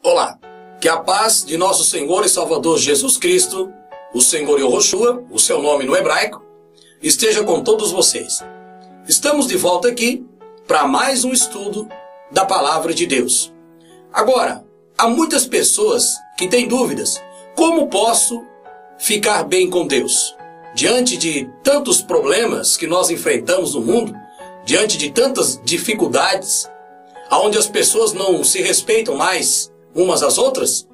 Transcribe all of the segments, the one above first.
Olá, que a paz de nosso Senhor e Salvador Jesus Cristo, o Senhor Yahushua, o seu nome no hebraico, esteja com todos vocês. Estamos de volta aqui para mais um estudo da Palavra de Deus. Agora, há muitas pessoas que têm dúvidas. Como posso ficar bem com Deus? Diante de tantos problemas que nós enfrentamos no mundo, diante de tantas dificuldades, onde as pessoas não se respeitam mais umas às outras,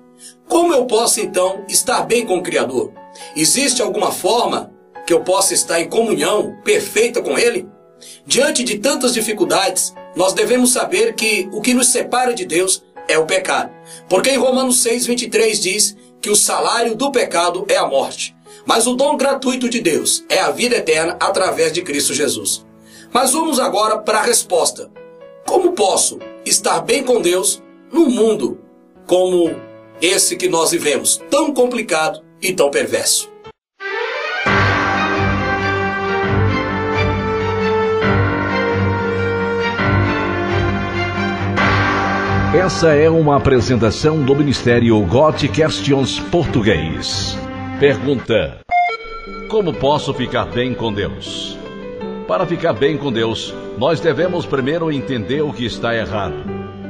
como eu posso então estar bem com o Criador? Existe alguma forma que eu possa estar em comunhão perfeita com Ele? Diante de tantas dificuldades, nós devemos saber que o que nos separa de Deus é o pecado. Porque em Romanos 6:23 diz que o salário do pecado é a morte, mas o dom gratuito de Deus é a vida eterna através de Cristo Jesus. Mas vamos agora para a resposta. Como posso estar bem com Deus num mundo como esse que nós vivemos, tão complicado e tão perverso? Essa é uma apresentação do Ministério God Questions Português. Pergunta: como posso ficar bem com Deus? Para ficar bem com Deus, nós devemos primeiro entender o que está errado.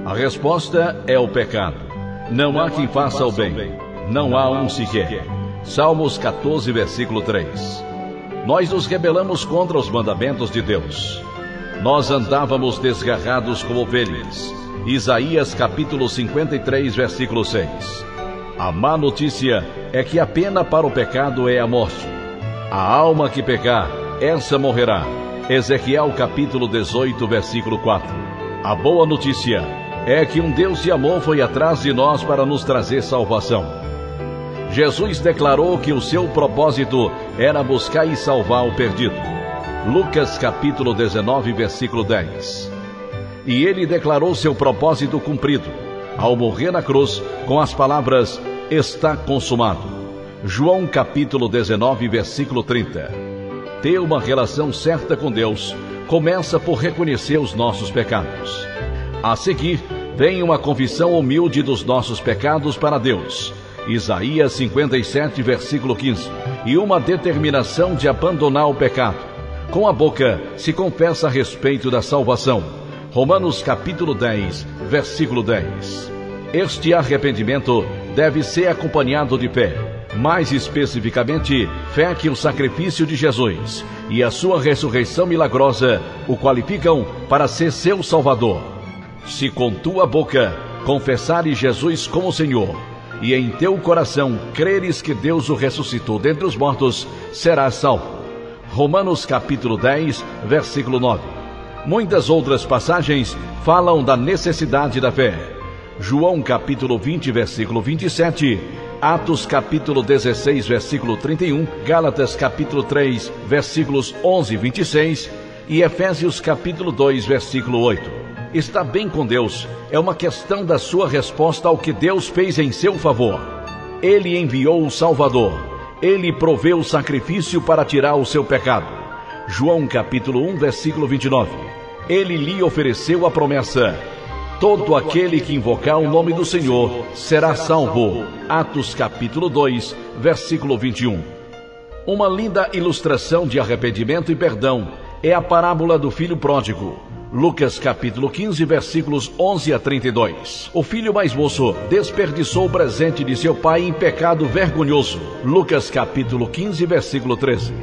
A resposta é o pecado. Não há quem faça o bem, não há um sequer. Salmos 14, versículo 3. Nós nos rebelamos contra os mandamentos de Deus. Nós andávamos desgarrados como ovelhas. Isaías capítulo 53, versículo 6. A má notícia é que a pena para o pecado é a morte. A alma que pecar, essa morrerá. Ezequiel capítulo 18, versículo 4. A boa notícia é que um Deus de amor foi atrás de nós para nos trazer salvação. Jesus declarou que o seu propósito era buscar e salvar o perdido. Lucas capítulo 19, versículo 10. E ele declarou seu propósito cumprido, ao morrer na cruz, com as palavras: está consumado. João capítulo 19, versículo 30. Ter uma relação certa com Deus começa por reconhecer os nossos pecados. A seguir, vem uma confissão humilde dos nossos pecados para Deus, Isaías 57, versículo 15, e uma determinação de abandonar o pecado. Com a boca se confessa a respeito da salvação, Romanos capítulo 10, versículo 10. Este arrependimento deve ser acompanhado de fé, mais especificamente, fé que o sacrifício de Jesus e a sua ressurreição milagrosa o qualificam para ser seu Salvador. Se com tua boca confessares Jesus como Senhor, e em teu coração creres que Deus o ressuscitou dentre os mortos, serás salvo. Romanos capítulo 10, versículo 9. Muitas outras passagens falam da necessidade da fé. João capítulo 20, versículo 27, Atos capítulo 16, versículo 31, Gálatas capítulo 3, versículos 11 e 26 e Efésios capítulo 2, versículo 8. Estar bem com Deus é uma questão da sua resposta ao que Deus fez em seu favor. Ele enviou o Salvador. Ele proveu o sacrifício para tirar o seu pecado. João capítulo 1, versículo 29. Ele lhe ofereceu a promessa: todo aquele que invocar o nome do Senhor será salvo. Atos capítulo 2, versículo 21. Uma linda ilustração de arrependimento e perdão é a parábola do filho pródigo. Lucas capítulo 15, versículos 11 a 32. O filho mais moço desperdiçou o presente de seu pai em pecado vergonhoso. Lucas capítulo 15, versículo 13.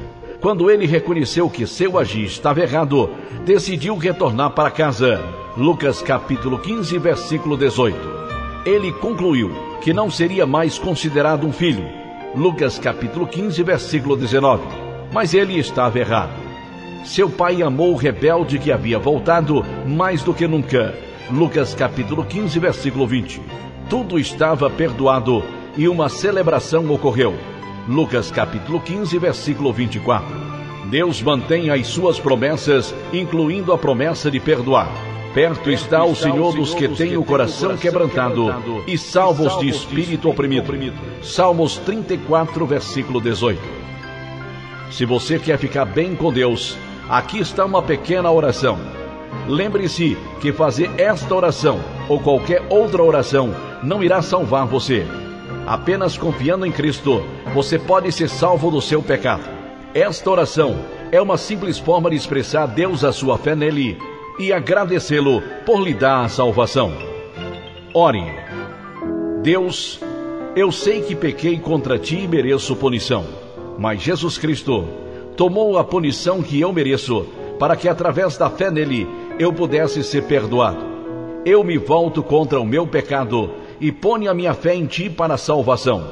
Quando ele reconheceu que seu agir estava errado, decidiu retornar para casa. Lucas capítulo 15, versículo 18. Ele concluiu que não seria mais considerado um filho. Lucas capítulo 15, versículo 19. Mas ele estava errado. Seu pai amou o rebelde que havia voltado mais do que nunca. Lucas capítulo 15, versículo 20. Tudo estava perdoado e uma celebração ocorreu. Lucas capítulo 15, versículo 24. Deus mantém as suas promessas, incluindo a promessa de perdoar. Perto está o Senhor dos que têm o coração quebrantado e salva os de espírito oprimido. Salmos 34, versículo 18. Se você quer ficar bem com Deus, aqui está uma pequena oração. Lembre-se que fazer esta oração ou qualquer outra oração não irá salvar você. Apenas confiando em Cristo, você pode ser salvo do seu pecado. Esta oração é uma simples forma de expressar a Deus a sua fé nele e agradecê-lo por lhe dar a salvação. Ore. Deus, eu sei que pequei contra ti e mereço punição, mas Jesus Cristo tomou a punição que eu mereço, para que através da fé nele eu pudesse ser perdoado. Eu me volto contra o meu pecado e ponho a minha fé em ti para a salvação.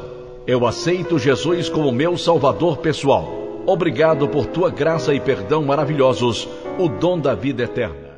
Eu aceito Jesus como meu Salvador pessoal. Obrigado por tua graça e perdão maravilhosos, o dom da vida eterna.